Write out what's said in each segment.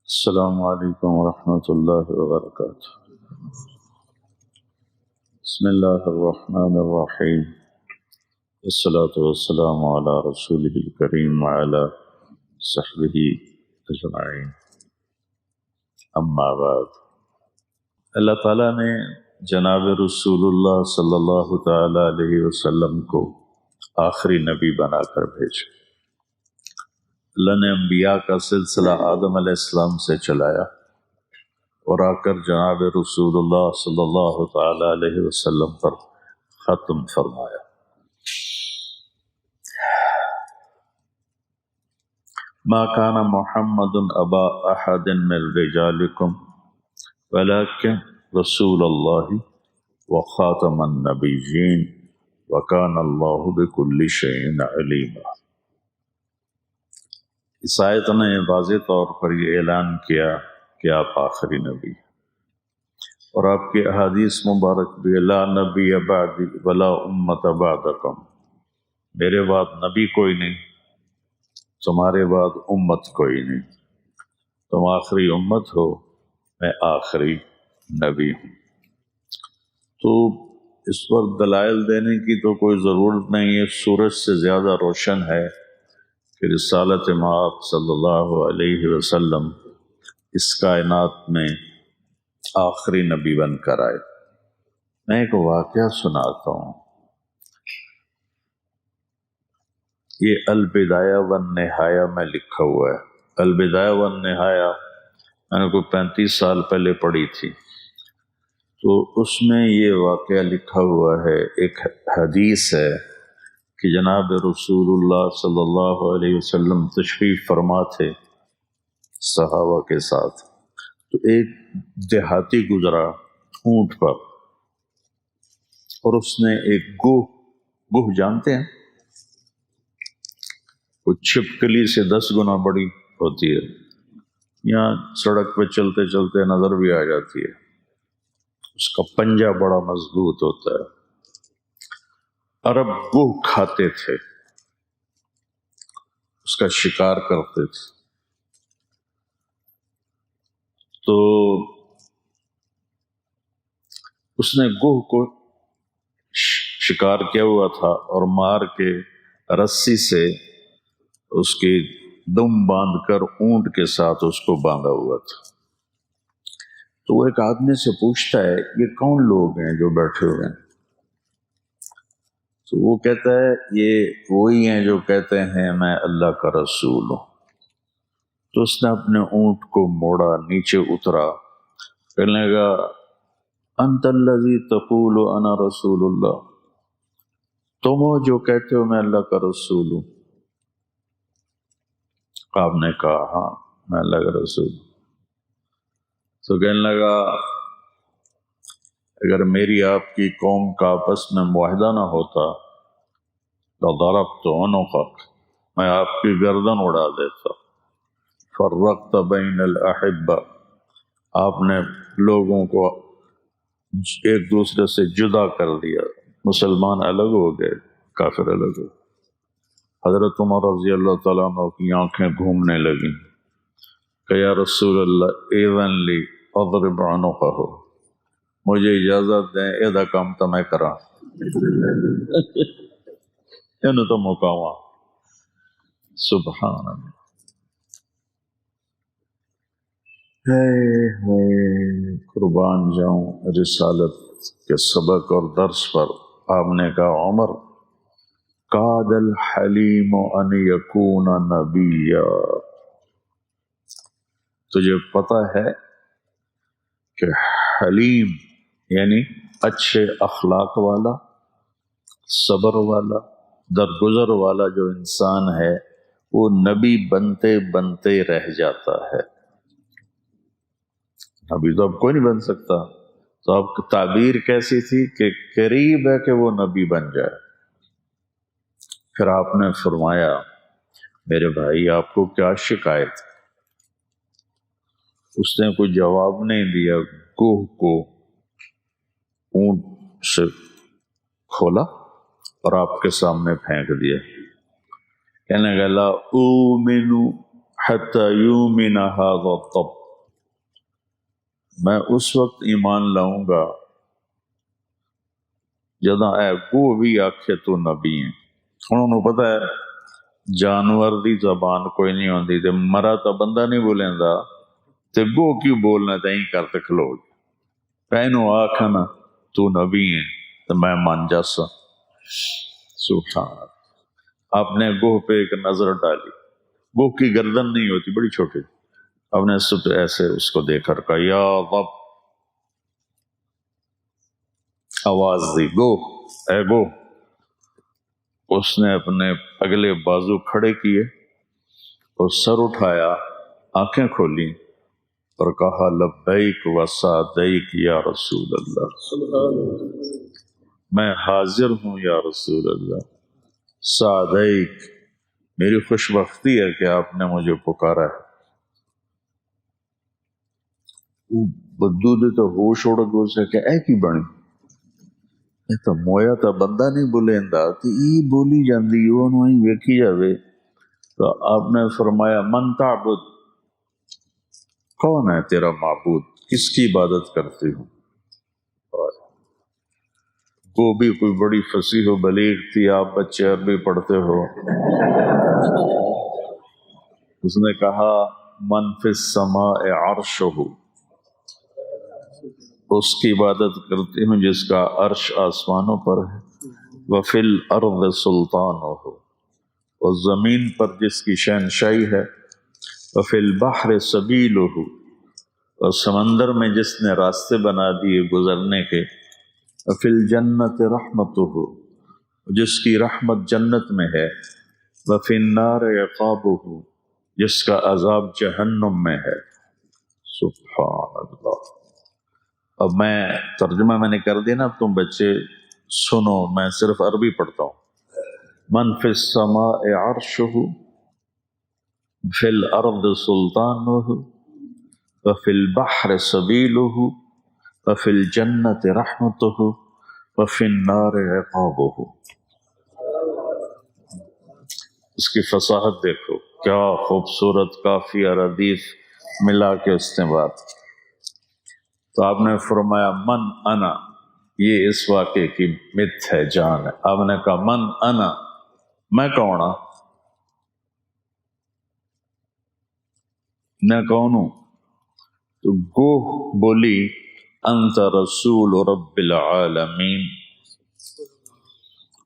السلام علیکم ورحمۃ اللہ وبرکاتہ۔ بسم اللہ الرحمن الرحیم، والصلاة والسلام علی رسولہ الکریم وعلی صحبہ اجمعین، اما بعد۔ اللہ تعالیٰ نے جناب رسول اللہ صلی اللہ تعالی علیہ وسلم کو آخری نبی بنا کر بھیجا۔ اللہ نے انبیاء کا سلسلہ آدم علیہ السلام سے چلایا اور آ کر جناب رسول اللہ صلی اللہ تعالی علیہ وسلم پر ختم فرمایا۔ ما کان محمد ابا احد من رجالکم ولکن رسول اللہ وخاتم النبیین وکان اللہ بکل شیء علیما۔ اس آیت نے واضح طور پر یہ اعلان کیا کہ آپ آخری نبی، اور آپ کی احادیث مبارک بھی لا نبی بعدی ولا امت بعدکم، میرے بعد نبی کوئی نہیں، تمہارے بعد امت کوئی نہیں، تم آخری امت ہو، میں آخری نبی ہوں۔ تو اس پر دلائل دینے کی تو کوئی ضرورت نہیں ہے، سورج سے زیادہ روشن ہے کہ رسالت مآب صلی اللہ علیہ وسلم اس کائنات میں آخری نبی بن کر آئے۔ میں ایک واقعہ سناتا ہوں۔ یہ البدایہ والنہایہ میں لکھا ہوا ہے۔ البدایہ والنہایہ میں نے کوئی 35 سال پہلے پڑھی تھی، تو اس میں یہ واقعہ لکھا ہوا ہے۔ ایک حدیث ہے کہ جناب رسول اللہ صلی اللہ علیہ وسلم تشریف فرما تھے صحابہ کے ساتھ، تو ایک دیہاتی گزرا اونٹ پر، اور اس نے ایک گوہ جانتے ہیں، وہ چھپکلی سے 10 گنا بڑی ہوتی ہے، یہاں سڑک پہ چلتے چلتے نظر بھی آ جاتی ہے، اس کا پنجہ بڑا مضبوط ہوتا ہے۔ عرب گوہ کھاتے تھے، اس کا شکار کرتے تھے، تو اس نے گوہ کو شکار کیا ہوا تھا اور مار کے رسی سے اس کی دم باندھ کر اونٹ کے ساتھ اس کو باندھا ہوا تھا۔ تو وہ ایک آدمی سے پوچھتا ہے یہ کون لوگ ہیں جو بیٹھے ہوئے ہیں؟ تو وہ کہتا ہے یہ وہی ہیں جو کہتے ہیں میں اللہ کا رسول ہوں۔ تو اس نے اپنے اونٹ کو موڑا، نیچے اترا، کہنے لگا انت الذی تقول انا رسول اللہ، تم ہو جو کہتے ہو میں اللہ کا رسول ہوں؟ آپ نے کہا ہاں میں اللہ کا رسول ہوں۔ تو کہنے لگا اگر میری آپ کی قوم کا آپس میں معاہدہ نہ ہوتا لضربت عنقک، میں آپ کی گردن اڑا دیتا۔ فرقت بین الاحبہ، آپ نے لوگوں کو ایک دوسرے سے جدا کر دیا، مسلمان الگ ہو گئے، کافر الگ ہو۔ حضرت عمر رضی اللہ تعالیٰ عنہ کی آنکھیں گھومنے لگیں کہ یا رسول اللہ ایذن لی اضرب عنقہ، مجھے اجازت دیں ایدہ کام تو میں کرا انہوں تو مقامہ۔ سبحان اللہ، قربان جاؤں رسالت کے سبق اور درس پر۔ آپ نے کہا عمر قاد الحلیم ان یکون نبیا، تجھے پتہ ہے کہ حلیم یعنی اچھے اخلاق والا، صبر والا، درگزر والا جو انسان ہے وہ نبی بنتے بنتے رہ جاتا ہے۔ نبی تو اب کوئی نہیں بن سکتا، تو اب تعبیر کیسی تھی کہ قریب ہے کہ وہ نبی بن جائے۔ پھر آپ نے فرمایا میرے بھائی آپ کو کیا شکایت؟ اس نے کوئی جواب نہیں دیا، گوہ کو اونٹ سے کھولا اور آپ کے سامنے پھینک دیا۔ کہنے لگا لا اومن حتی یؤمن ھذا الطب، میں اس وقت ایمان لاؤں گا جداں اے گو بھی آکھے تو نبی ہیں۔ انہوں پتہ ہے جانور دی زبان کوئی نہیں ہوندی تے مرا تا بندہ نہیں بولیندا تے گو کیوں بولنا تائیں کرتے کھلو پہنو آکھنا تو نبی ہیں تو میں مان جاسا۔ سبحان اللہ۔ آپ نے گوہ پہ ایک نظر ڈالی، گوہ کی گردن نہیں ہوتی، بڑی چھوٹی، آپ نے ایسے اس کو دیکھ کر کہا یا رب، آواز دی گو، اے گو۔ اس نے اپنے اگلے بازو کھڑے کیے اور سر اٹھایا، آنکھیں کھولی اور کہا لبیک و سعدیک یا رسول اللہ، میں حاضر ہوں یا رسول اللہ، سعدیک، میری خوش بختی ہے کہ آپ نے مجھے پکارا ہے۔ بدو دے تو ہوش اڑ گئے، اسے کہ اے کی بنی، یہ تو مویا تا بندہ نہیں بولیندا تے ای بولی جاندی اونوں ہی ویکھی جاوے۔ تو آپ نے فرمایا من تعبد، کون ہے تیرا معبود، کس کی عبادت کرتی ہوں؟ وہ بھی کوئی بڑی فصیح و بلیغ تھی، آپ بچے عربی پڑھتے ہو۔ اس نے کہا من فی السماء عرشہ، اس کی عبادت کرتی ہوں جس کا عرش آسمانوں پر ہے، وفی الارض سلطانہ، اور زمین پر جس کی شہنشاہی ہے، وفی البحر سبیلہ، اور سمندر میں جس نے راستے بنا دیے گزرنے کے، وفی الجنت رحمتہ، جس کی رحمت جنت میں ہے، وفی النار عقابہ، جس کا عذاب جہنم میں ہے۔ سبحان اللہ۔ اب میں ترجمہ نے کر دیا نا، اب تم بچے سنو، میں صرف عربی پڑھتا ہوں۔ من فی السماء عرشہ، فی الارض سلطانہ، وفی البحر سبیلہ، وفی الجنت رحمتہ، وفی النار عقابہ۔ اس کی فصاحت دیکھو، کیا خوبصورت کافی اور حدیث ملا کے استنباط۔ تو آپ نے فرمایا من انا، یہ اس واقعے کی مت ہے، جان ہے۔ آپ نے کہا من انا، میں کون ہوں؟ میں کون ہوں؟ تو گوہ بولی انت رسول رب العالمین،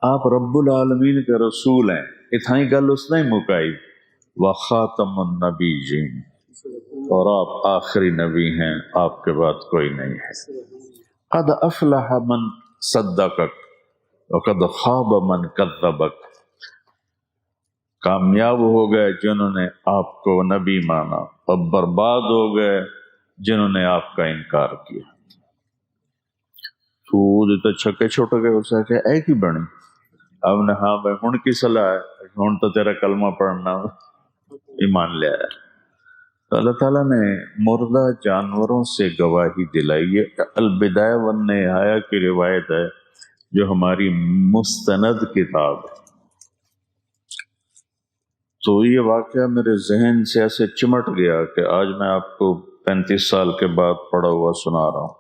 آپ رب العالمین کے رسول ہیں۔ اتھائی گل اس نے مکائی، وخاتم النبیین، اور آپ آخری نبی ہیں، آپ کے بعد کوئی نہیں ہے۔ قد افلح من صدقک وقد خواب من کذبک، کامیاب ہو گئے جنہوں نے آپ کو نبی مانا، اور برباد ہو گئے جنہوں نے آپ کا انکار کیا۔ تو چھکے چھوٹ گئے، اسے کہ اے کی بنی؟ اب نے ہاں بھائی ہن کی صلاح ہے، ہن تو تیرا کلمہ پڑھنا، ایمان لے آیا۔ تو اللہ تعالیٰ نے مردہ جانوروں سے گواہی دلائی۔ یہ البدایہ والنہایہ کی روایت ہے جو ہماری مستند کتاب ہے۔ تو یہ واقعہ میرے ذہن سے ایسے چمٹ گیا کہ آج میں آپ کو 35 سال کے بعد پڑھا ہوا سنا رہا ہوں۔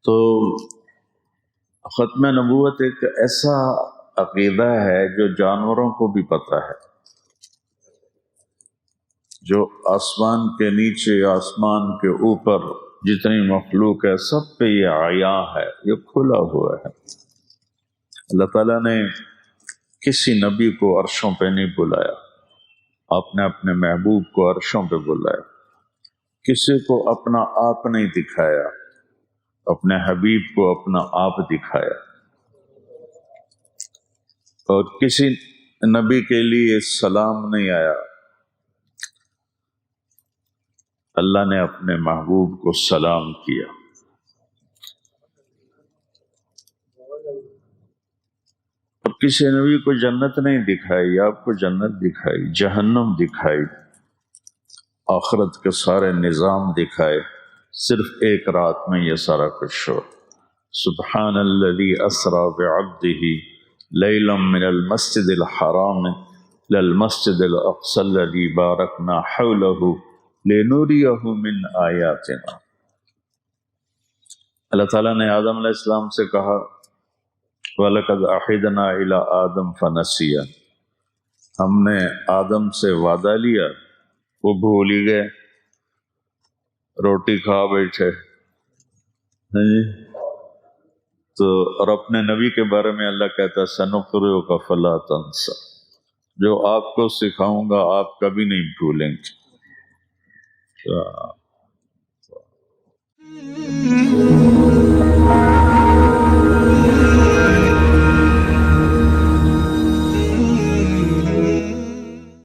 تو ختم نبوت ایک ایسا عقیدہ ہے جو جانوروں کو بھی پتہ ہے، جو آسمان کے نیچے، آسمان کے اوپر جتنی مخلوق ہے، سب پہ یہ عیاں ہے، یہ کھلا ہوا ہے۔ اللہ تعالیٰ نے کسی نبی کو عرشوں پہ نہیں بلایا، آپ نے اپنے محبوب کو عرشوں پہ بلایا۔ کسی کو اپنا آپ نہیں دکھایا، اپنے حبیب کو اپنا آپ دکھایا۔ اور کسی نبی کے لیے سلام نہیں آیا، اللہ نے اپنے محبوب کو سلام کیا۔ اور کسی نبی کو جنت نہیں دکھائی، آپ کو جنت دکھائی، جہنم دکھائی، آخرت کے سارے نظام دکھائے، صرف ایک رات میں یہ سارا کچھ ہو۔ سبحان الذی اسری بعبدہ لیلا من المسجد الحرام للمسجد الاقصى الذي باركنا حوله لنريه من آیاتنا۔ اللہ تعالیٰ نے آدم علیہ السلام سے کہا وَلَقَدْ عَهِدْنَا إِلَىٰ آدَمَ فَنَسِيَ، ہم نے آدم سے وعدہ لیا، وہ بھول ہی گئے، روٹی کھا بیٹھے۔ تو اور اپنے نبی کے بارے میں اللہ کہتا ہے سَنُقْرِئُكَ فَلَا تَنْسَ، جو آپ کو سکھاؤں گا آپ کبھی نہیں بھولیں گے۔